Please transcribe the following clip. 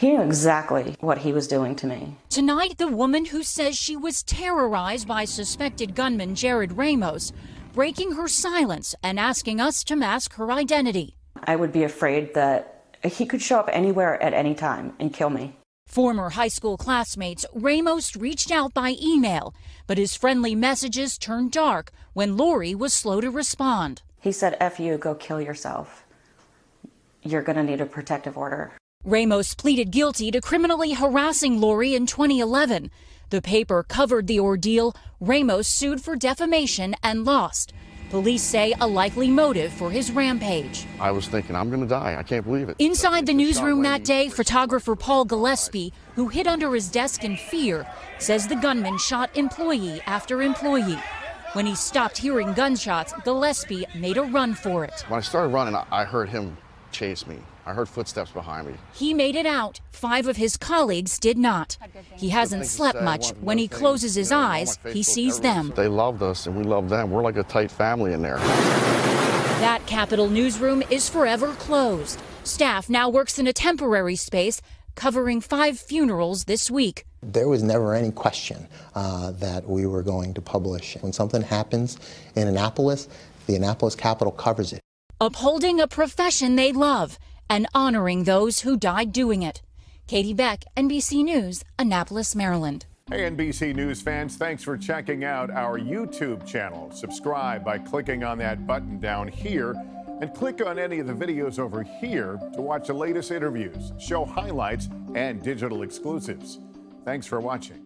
He knew exactly what he was doing to me. Tonight, the woman who says she was terrorized by suspected gunman Jared Ramos, breaking her silence and asking us to mask her identity. I would be afraid that he could show up anywhere at any time and kill me. Former high school classmates, Ramos reached out by email, but his friendly messages turned dark when Lori was slow to respond. He said, "F you, go kill yourself. You're going to need a protective order." Ramos pleaded guilty to criminally harassing Lori in 2011. The paper covered the ordeal. Ramos sued for defamation and lost. Police say a likely motive for his rampage. I was thinking, I'm going to die. I can't believe it. Inside the newsroom that day, photographer Paul Gillespie, who hid under his desk in fear, says the gunman shot employee after employee. When he stopped hearing gunshots, Gillespie made a run for it. When I started running, I heard him chase me. I heard footsteps behind me. He made it out. 5 of his colleagues did not. He hasn't slept much. When he closes his eyes, he sees them. They loved us and we loved them. We're like a tight family in there. That Capitol newsroom is forever closed. Staff now works in a temporary space, covering 5 funerals this week. There was never any question that we were going to publish. When something happens in Annapolis, the Annapolis Capitol covers it. Upholding a profession they love and honoring those who died doing it. Katie Beck, NBC News, Annapolis, Maryland. Hey, NBC News fans, thanks for checking out our YouTube channel. Subscribe by clicking on that button down here and click on any of the videos over here to watch the latest interviews, show highlights, and digital exclusives. Thanks for watching.